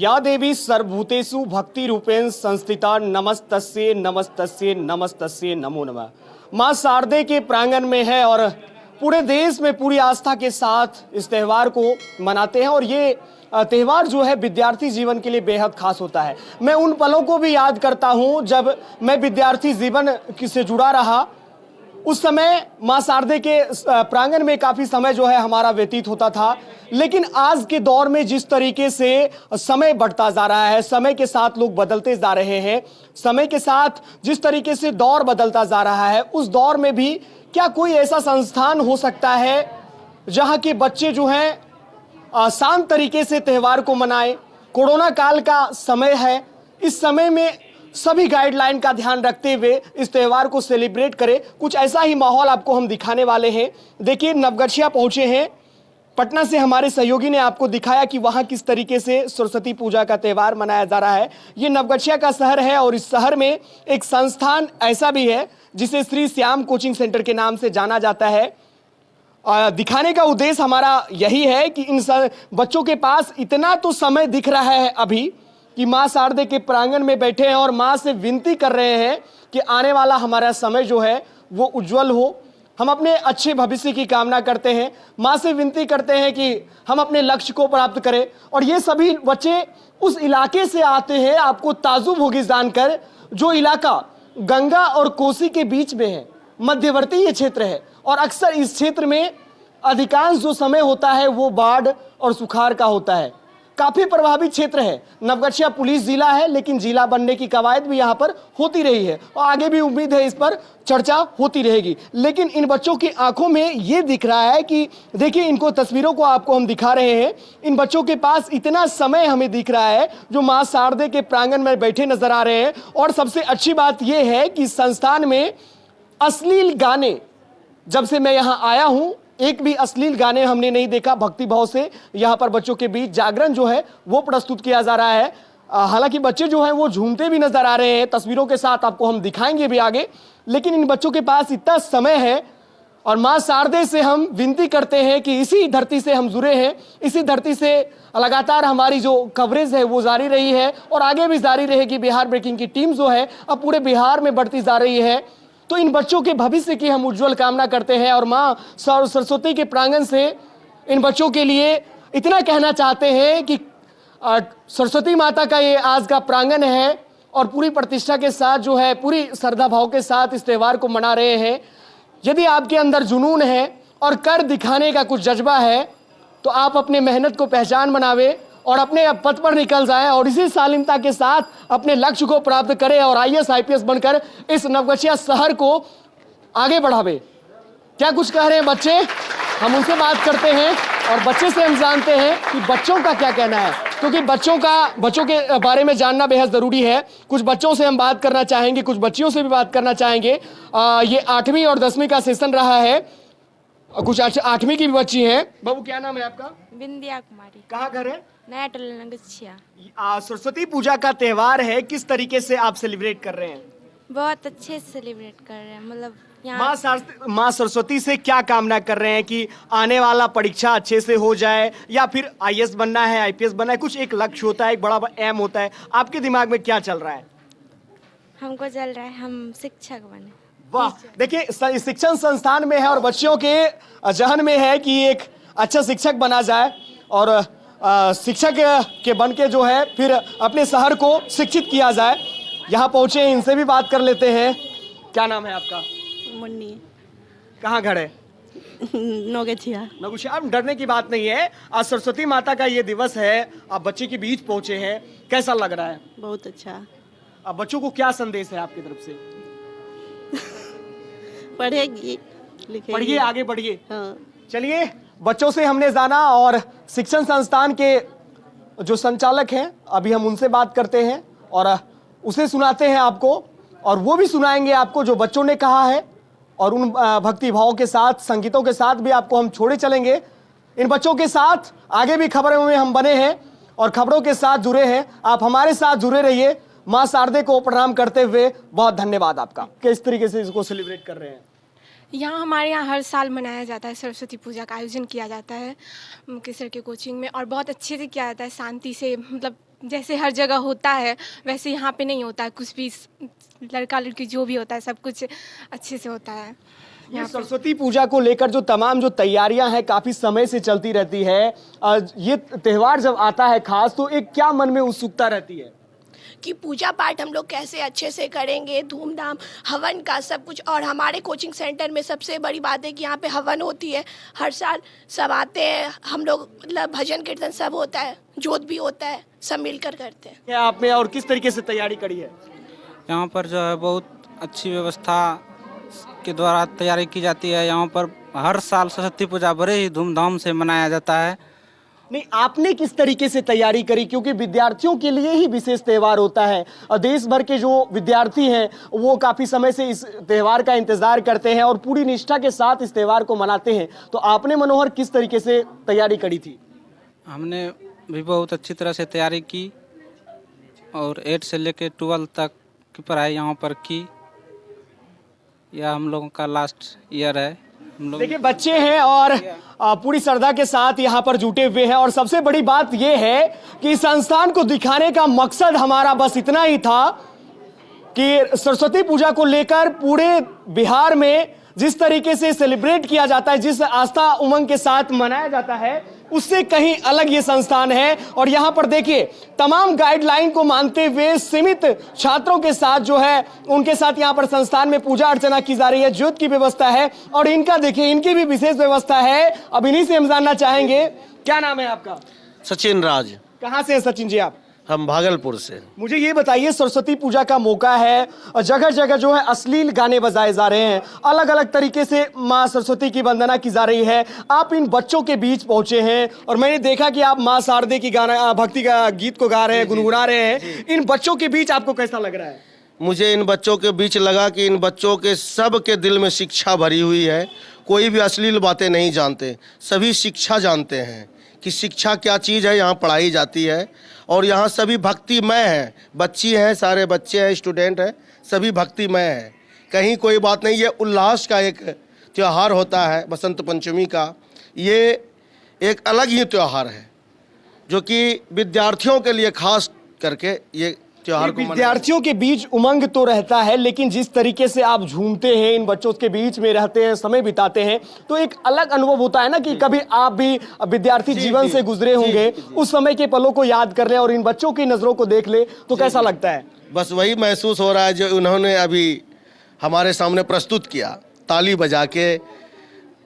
या देवी सर्वभूतेषु भक्ति रूपेण संस्थिता नमस्तस्ये नमस्तस्ये नमस्तस्ये नमो नमः। मां शारदे के प्रांगण में है और पूरे देश में पूरी आस्था के साथ इस त्यौहार को मनाते हैं और ये त्यौहार जो है विद्यार्थी जीवन के लिए बेहद खास होता है। मैं उन पलों को भी याद करता हूं जब मैं विद्यार्थी जीवन से जुड़ा रहा। उस समय मां शारदे के प्रांगण में काफी समय जो है हमारा व्यतीत होता था, लेकिन आज के दौर में जिस तरीके से समय बढ़ता जा रहा है, समय के साथ लोग बदलते जा रहे हैं, समय के साथ जिस तरीके से दौर बदलता जा रहा है, उस दौर में भी क्या कोई ऐसा संस्थान हो सकता है जहां के बच्चे जो हैं शांत तरीके से त्यौहार को मनाएं। कोरोना काल का समय है, इस समय में सभी गाइडलाइन का ध्यान रखते हुए इस त्यौहार को सेलिब्रेट करें। कुछ ऐसा ही माहौल आपको हम दिखाने वाले हैं। देखिए, नवगछिया पहुंचे हैं, पटना से हमारे सहयोगी ने आपको दिखाया कि वहां किस तरीके से सरस्वती पूजा का त्यौहार मनाया जा रहा है। ये नवगछिया का शहर है और इस शहर में एक संस्थान ऐसा भी है जिसे श्री श्याम कोचिंग सेंटर के नाम से जाना जाता है। दिखाने का उद्देश्य हमारा यही है कि इन बच्चों के पास इतना तो समय दिख रहा है अभी कि मां शारदे के प्रांगण में बैठे हैं और मां से विनती कर रहे हैं कि आने वाला हमारा समय जो है वो उज्जवल हो। हम अपने अच्छे भविष्य की कामना करते हैं, मां से विनती करते हैं कि हम अपने लक्ष्य को प्राप्त करें। और ये सभी बच्चे उस इलाके से आते हैं, आपको ताज्जुब होगी जानकर, जो इलाका गंगा और कोसी के बीच में है, मध्यवर्ती ये क्षेत्र है और अक्सर इस क्षेत्र में अधिकांश जो समय होता है वो बाढ़ और सुखाड़ का होता है। काफी प्रभावित क्षेत्र है। नवगछिया पुलिस जिला है, लेकिन जिला बनने की कवायद भी यहाँ पर होती रही है और आगे भी उम्मीद है इस पर चर्चा होती रहेगी। लेकिन इन बच्चों की आंखों में ये दिख रहा है कि देखिए, इनको तस्वीरों को आपको हम दिखा रहे हैं, इन बच्चों के पास इतना समय हमें दिख रहा है जो मां शारदे के प्रांगण में बैठे नजर आ रहे हैं। और सबसे अच्छी बात यह है कि संस्थान में अश्लील गाने, जब से मैं यहाँ आया हूँ एक भी अश्लील गाने हमने नहीं देखा। भक्ति भाव से यहाँ पर बच्चों के बीच जागरण जो है वो प्रस्तुत किया जा रहा है। हालांकि बच्चे जो हैं वो झूमते भी नजर आ रहे हैं, तस्वीरों के साथ आपको हम दिखाएंगे भी आगे। लेकिन इन बच्चों के पास इतना समय है और मां शारदे से हम विनती करते हैं कि इसी धरती से हम जुड़े हैं, इसी धरती से लगातार हमारी जो कवरेज है वो जारी रही है और आगे भी जारी रहेगी। बिहार ब्रेकिंग की टीम जो है अब पूरे बिहार में बढ़ती जा रही है। तो इन बच्चों के भविष्य की हम उज्जवल कामना करते हैं और मां सरस्वती के प्रांगण से इन बच्चों के लिए इतना कहना चाहते हैं कि सरस्वती माता का ये आज का प्रांगण है और पूरी प्रतिष्ठा के साथ जो है, पूरी श्रद्धा भाव के साथ इस त्यौहार को मना रहे हैं। यदि आपके अंदर जुनून है और कर दिखाने का कुछ जज्बा है तो आप अपने मेहनत को पहचान बनावे और अपने पथ पर निकल जाए और इसी शालीनता के साथ अपने लक्ष्य को प्राप्त करें और आईएएस आईपीएस बनकर इस नवगछिया शहर को आगे बढ़ावे। क्या कुछ कह रहे हैं बच्चे? हम उनसे बात करते हैं और बच्चे से हम जानते हैं कि बच्चों का क्या कहना है, क्योंकि बच्चों के बारे में जानना बेहद जरूरी है। कुछ बच्चों से हम बात करना चाहेंगे, कुछ बच्चियों से भी बात करना चाहेंगे। ये 8वीं और 10वीं का सेशन रहा है, कुछ 8वीं की भी बच्ची हैं। बाबू, क्या नाम है आपका? बिंदिया कुमारी। कहाँ घर है? नया टोला नवगछिया। सरस्वती पूजा का त्यौहार है, किस तरीके से आप सेलिब्रेट कर रहे हैं? बहुत अच्छे से सेलिब्रेट कर रहे हैं। मतलब माँ सरस्वती से क्या कामना कर रहे हैं कि आने वाला परीक्षा अच्छे से हो जाए या फिर आईएएस बनना है, आईपीएस बनना है? कुछ एक लक्ष्य होता है, एक बड़ा एम होता है। आपके दिमाग में क्या चल रहा है? हमको चल रहा है हम शिक्षक बने। वाह, देखिए, शिक्षण संस्थान में है और बच्चियों के जहन में है कि एक अच्छा शिक्षक बना जाए और शिक्षक के बन के जो है फिर अपने शहर को शिक्षित किया जाए। यहाँ पहुंचे, इनसे भी बात कर लेते हैं। क्या नाम है आपका? मुन्नी। कहाँ घर है? नवगछिया। नवगछिया। अब डरने की बात नहीं है, आज सरस्वती माता का ये दिवस है, आप बच्चे के बीच पहुंचे हैं, कैसा लग रहा है? बहुत अच्छा। अब बच्चों को क्या संदेश है आपकी तरफ से? पढ़ेगी, पढ़िए, आगे बढ़िए। हाँ। चलिए, बच्चों से हमने जाना और शिक्षण संस्थान के जो संचालक हैं अभी हम उनसे बात करते हैं और उसे सुनाते हैं आपको और वो भी सुनाएंगे आपको जो बच्चों ने कहा है और उन भक्ति भाव के साथ, संगीतों के साथ भी आपको हम छोड़े चलेंगे। इन बच्चों के साथ आगे भी खबरों में हम बने हैं और खबरों के साथ जुड़े हैं। आप हमारे साथ जुड़े रहिए। मां शारदे को प्रणाम करते हुए बहुत धन्यवाद आपका। किस तरीके से इसको सेलिब्रेट कर रहे हैं? यहाँ हमारे यहाँ हर साल मनाया जाता है, सरस्वती पूजा का आयोजन किया जाता है मुकेश सर के कोचिंग में और बहुत अच्छे से किया जाता है, शांति से। मतलब जैसे हर जगह होता है वैसे यहाँ पे नहीं होता है। कुछ भी लड़का लड़की जो भी होता है सब कुछ अच्छे से होता है ये सरस्वती पूजा को लेकर जो तमाम जो तैयारियां हैं काफी समय से चलती रहती है। ये त्योहार जब आता है खास तो एक क्या मन में उत्सुकता रहती है कि पूजा पाठ हम लोग कैसे अच्छे से करेंगे, धूमधाम हवन का सब कुछ। और हमारे कोचिंग सेंटर में सबसे बड़ी बात है कि यहाँ पे हवन होती है, हर साल सब आते हैं हम लोग, मतलब भजन कीर्तन सब होता है, जोत भी होता है, सब मिलकर करते हैं। क्या आपने और किस तरीके से तैयारी करी है? यहाँ पर जो है बहुत अच्छी व्यवस्था के द्वारा तैयारी की जाती है। यहाँ पर हर साल सरस्वती पूजा बड़े ही धूमधाम से मनाया जाता है। नहीं, आपने किस तरीके से तैयारी करी? क्योंकि विद्यार्थियों के लिए ही विशेष त्योहार होता है और देश भर के जो विद्यार्थी हैं वो काफी समय से इस त्योहार का इंतजार करते हैं और पूरी निष्ठा के साथ इस त्योहार को मनाते हैं। तो आपने मनोहर किस तरीके से तैयारी करी थी? हमने भी बहुत अच्छी तरह से तैयारी की और 8 से लेकर 12 तक की पढ़ाई यहाँ पर की। यह हम लोगों का लास्ट ईयर है। हम लोग देखिए बच्चे हैं और पूरी श्रद्धा के साथ यहाँ पर जुटे हुए हैं। और सबसे बड़ी बात यह है कि संस्थान को दिखाने का मकसद हमारा बस इतना ही था कि सरस्वती पूजा को लेकर पूरे बिहार में जिस तरीके से सेलिब्रेट किया जाता है, जिस आस्था उमंग के साथ मनाया जाता है, उससे कहीं अलग ये संस्थान है। और यहाँ पर देखिए तमाम गाइडलाइन को मानते हुए सीमित छात्रों के साथ जो है उनके साथ यहाँ पर संस्थान में पूजा अर्चना की जा रही है, ज्योत की व्यवस्था है और इनका देखिए इनकी भी विशेष व्यवस्था है। अब इन्हीं से हम जानना चाहेंगे, क्या नाम है आपका? सचिन राज। कहाँ से हैं सचिन जी आप? हम भागलपुर से। मुझे ये बताइए, सरस्वती पूजा का मौका है और जगह जगह जो है अश्लील गाने बजाए जा रहे हैं, अलग अलग तरीके से माँ सरस्वती की वंदना की जा रही है। आप इन बच्चों के बीच पहुंचे हैं और मैंने देखा कि आप माँ शारदे की गाना भक्ति का गीत को गा रहे हैं, गुनगुना रहे हैं। इन बच्चों के बीच आपको कैसा लग रहा है? मुझे इन बच्चों के बीच लगा कि इन बच्चों के सब के दिल में शिक्षा भरी हुई है। कोई भी अश्लील बातें नहीं जानते, सभी शिक्षा जानते हैं कि शिक्षा क्या चीज़ है। यहाँ पढ़ाई जाती है और यहाँ सभी भक्तिमय हैं। बच्ची हैं, सारे बच्चे हैं, स्टूडेंट हैं, सभी भक्तिमय हैं। कहीं कोई बात नहीं। ये उल्लास का एक त्यौहार होता है बसंत पंचमी का। ये एक अलग ही त्यौहार है जो कि विद्यार्थियों के लिए खास करके ये त्योहार को विद्यार्थियों के बीच उमंग तो रहता है, लेकिन जिस तरीके से आप झूमते हैं, इन बच्चों के बीच में रहते हैं, समय बिताते हैं, तो एक अलग अनुभव होता है ना कि कभी आप भी विद्यार्थी जीवन से गुजरे होंगे, उस समय के पलों को याद कर ले और इन बच्चों की नजरों को देख ले तो कैसा लगता है? बस वही महसूस हो रहा है जो उन्होंने अभी हमारे सामने प्रस्तुत किया। ताली बजा के,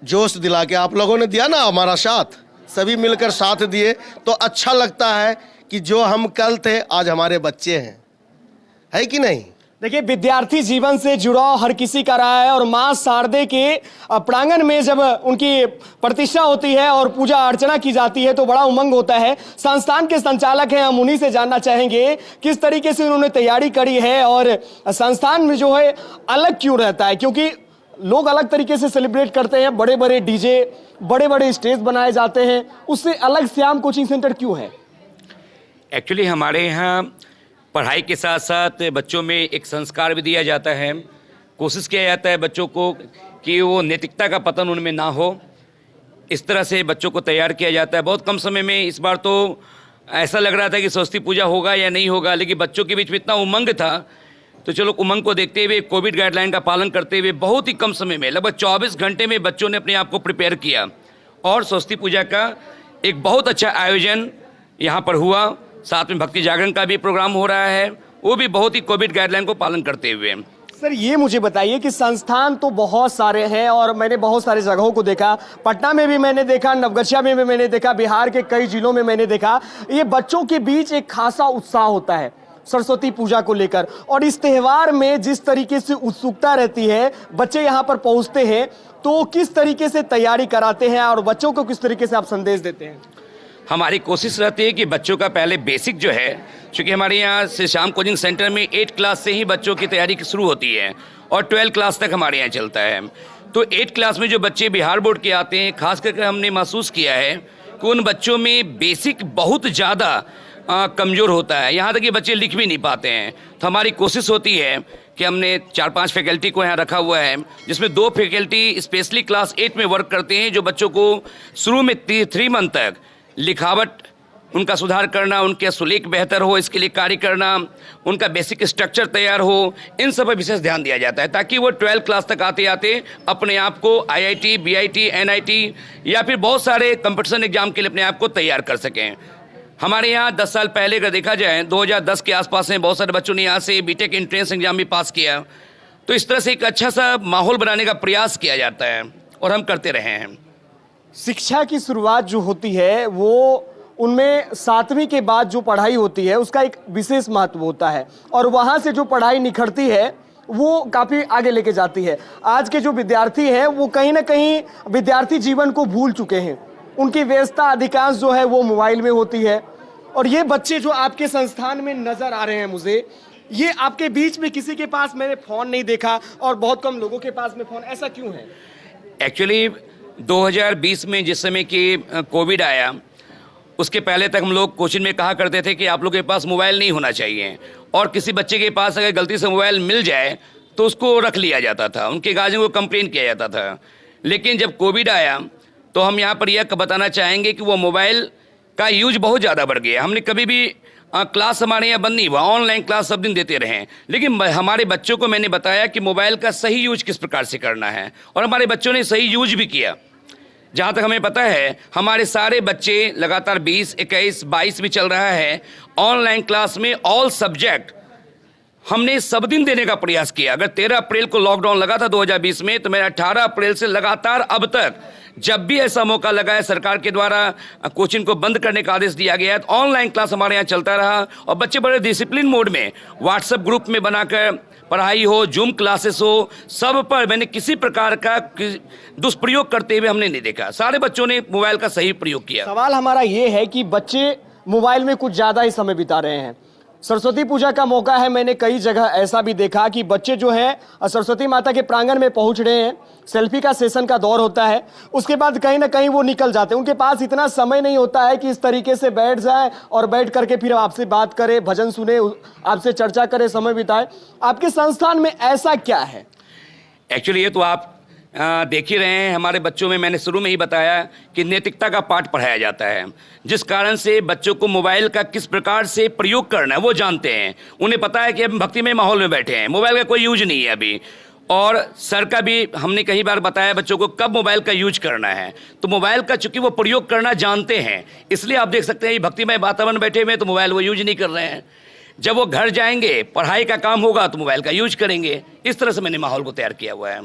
जोश दिला के आप लोगों ने दिया ना हमारा साथ, सभी मिलकर साथ दिए तो अच्छा लगता है कि जो हम कल थे आज हमारे बच्चे हैं, है कि नहीं? देखिए विद्यार्थी जीवन से जुड़ाव हर किसी का रहा है और मां शारदे के प्रांगण में जब उनकी प्रतिष्ठा होती है और पूजा अर्चना की जाती है तो बड़ा उमंग होता है। संस्थान के संचालक हैं, हम उन्हीं से जानना चाहेंगे किस तरीके से उन्होंने तैयारी करी है और संस्थान में जो है अलग क्यों रहता है, क्योंकि लोग अलग तरीके से सेलिब्रेट करते हैं, बड़े बड़े डीजे, बड़े बड़े स्टेज बनाए जाते हैं, उससे अलग श्याम कोचिंग सेंटर क्यों है? एक्चुअली हमारे यहाँ पढ़ाई के साथ साथ बच्चों में एक संस्कार भी दिया जाता है। कोशिश किया जाता है बच्चों को कि वो नैतिकता का पतन उनमें ना हो, इस तरह से बच्चों को तैयार किया जाता है। बहुत कम समय में इस बार तो ऐसा लग रहा था कि सरस्वती पूजा होगा या नहीं होगा, लेकिन बच्चों के बीच में इतना उमंग था तो चलो उमंग को देखते हुए, कोविड गाइडलाइन का पालन करते हुए बहुत ही कम समय में लगभग 24 घंटे में बच्चों ने अपने आप को प्रिपेयर किया और सरस्वती पूजा का एक बहुत अच्छा आयोजन यहाँ पर हुआ। साथ में भक्ति जागरण का भी प्रोग्राम हो रहा है, वो भी बहुत ही कोविड गाइडलाइन को पालन करते हुए। सर ये मुझे बताइए कि संस्थान तो बहुत सारे हैं और मैंने बहुत सारे जगहों को देखा, पटना में भी मैंने देखा, नवगछिया में भी मैंने देखा, बिहार के कई जिलों में मैंने देखा, ये बच्चों के बीच एक खासा उत्साह होता है सरस्वती पूजा को लेकर और इस त्यौहार में जिस तरीके से उत्सुकता रहती है, बच्चे यहाँ पर पहुँचते हैं तो किस तरीके से तैयारी कराते हैं और बच्चों को किस तरीके से आप संदेश देते हैं? हमारी कोशिश रहती है कि बच्चों का पहले बेसिक जो है, क्योंकि हमारे यहाँ से श्याम कोचिंग सेंटर में 8 क्लास से ही बच्चों की तैयारी शुरू होती है और 12 क्लास तक हमारे यहाँ चलता है। तो 8 क्लास में जो बच्चे बिहार बोर्ड के आते हैं, खास करके हमने महसूस किया है कि उन बच्चों में बेसिक बहुत ज़्यादा कमज़ोर होता है, यहाँ तक कि बच्चे लिख भी नहीं पाते हैं। तो हमारी कोशिश होती है कि हमने 4-5 फैकल्टी को यहाँ रखा हुआ है, जिसमें 2 फैकल्टी स्पेशली क्लास 8 में वर्क करते हैं, जो बच्चों को शुरू में 3 मंथ तक लिखावट उनका सुधार करना, उनके सुलीक बेहतर हो इसके लिए कार्य करना, उनका बेसिक स्ट्रक्चर तैयार हो, इन सब पर विशेष ध्यान दिया जाता है ताकि वो 12th क्लास तक आते आते अपने आप को IIT, BIT, NIT या फिर बहुत सारे कंपटीशन एग्जाम के लिए अपने आप को तैयार कर सकें। हमारे यहाँ 10 साल पहले अगर देखा जाए 2010 के आसपास में बहुत सारे बच्चों ने यहाँ से बीटेक एंट्रेंस एग्जाम भी पास किया। तो इस तरह से एक अच्छा सा माहौल बनाने का प्रयास किया जाता है और हम करते रहे हैं। शिक्षा की शुरुआत जो होती है वो उनमें 7वीं के बाद जो पढ़ाई होती है उसका एक विशेष महत्व होता है और वहाँ से जो पढ़ाई निखरती है वो काफ़ी आगे लेके जाती है। आज के जो विद्यार्थी हैं वो कहीं ना कहीं विद्यार्थी जीवन को भूल चुके हैं। उनकी व्यस्तता अधिकांश जो है वो मोबाइल में होती है। और ये बच्चे जो आपके संस्थान में नजर आ रहे हैं मुझे, ये आपके बीच में किसी के पास मैंने फ़ोन नहीं देखा और बहुत कम लोगों के पास में फ़ोन, ऐसा क्यों है? एक्चुअली 2020 में जिस समय कि कोविड आया उसके पहले तक हम लोग कोचिंग में कहा करते थे कि आप लोगों के पास मोबाइल नहीं होना चाहिए और किसी बच्चे के पास अगर गलती से मोबाइल मिल जाए तो उसको रख लिया जाता था, उनके गार्जियन को कंप्लेन किया जाता था। लेकिन जब कोविड आया तो हम यहाँ पर यह बताना चाहेंगे कि वो मोबाइल का यूज बहुत ज़्यादा बढ़ गया। हमने कभी भी क्लास हमारे यहाँ बंद नहीं हुआ, ऑनलाइन क्लास सब दिन देते रहे, लेकिन हमारे बच्चों को मैंने बताया कि मोबाइल का सही यूज किस प्रकार से करना है और हमारे बच्चों ने सही यूज भी किया। जहाँ तक हमें पता है हमारे सारे बच्चे लगातार 20, 21, 22 भी चल रहा है ऑनलाइन क्लास में ऑल सब्जेक्ट हमने सब दिन देने का प्रयास किया। अगर 13 अप्रैल को लॉकडाउन लगा था 2020 में तो मैंने 18 अप्रैल से लगातार अब तक जब भी ऐसा मौका लगा है सरकार के द्वारा कोचिंग को बंद करने का आदेश दिया गया है तो ऑनलाइन क्लास हमारे यहाँ चलता रहा और बच्चे बड़े डिसिप्लिन मोड में व्हाट्सएप ग्रुप में बनाकर पढ़ाई हो, जूम क्लासेस हो, सब पर मैंने किसी प्रकार का दुष्प्रयोग करते हुए हमने नहीं देखा। सारे बच्चों ने मोबाइल का सही प्रयोग किया। सवाल हमारा ये है कि बच्चे मोबाइल में कुछ ज़्यादा ही समय बिता रहे हैं। सरस्वती पूजा का मौका है, मैंने कई जगह ऐसा भी देखा कि बच्चे जो हैं सरस्वती माता के प्रांगण में पहुंच रहे हैं, सेल्फी का सेशन का दौर होता है, उसके बाद कहीं ना कहीं वो निकल जाते हैं। उनके पास इतना समय नहीं होता है कि इस तरीके से बैठ जाए और बैठ करके फिर आपसे बात करे, भजन सुने, आपसे चर्चा करे, समय बिताए। आपके संस्थान में ऐसा क्या है? एक्चुअली ये तो आप देख ही रहे हैं, हमारे बच्चों में मैंने शुरू में ही बताया कि नैतिकता का पाठ पढ़ाया जाता है, जिस कारण से बच्चों को मोबाइल का किस प्रकार से प्रयोग करना है वो जानते हैं। उन्हें पता है कि हम भक्तिमय माहौल में बैठे हैं, मोबाइल का कोई यूज नहीं है अभी। और सर का भी हमने कई बार बताया बच्चों को कब मोबाइल का यूज करना है, तो मोबाइल का चूंकि वो प्रयोग करना जानते हैं इसलिए आप देख सकते हैं भक्तिमय वातावरण बैठे हुए तो मोबाइल वो यूज नहीं कर रहे हैं। जब वो घर जाएंगे, पढ़ाई का काम होगा तो मोबाइल का यूज करेंगे। इस तरह से मैंने माहौल को तैयार किया हुआ है।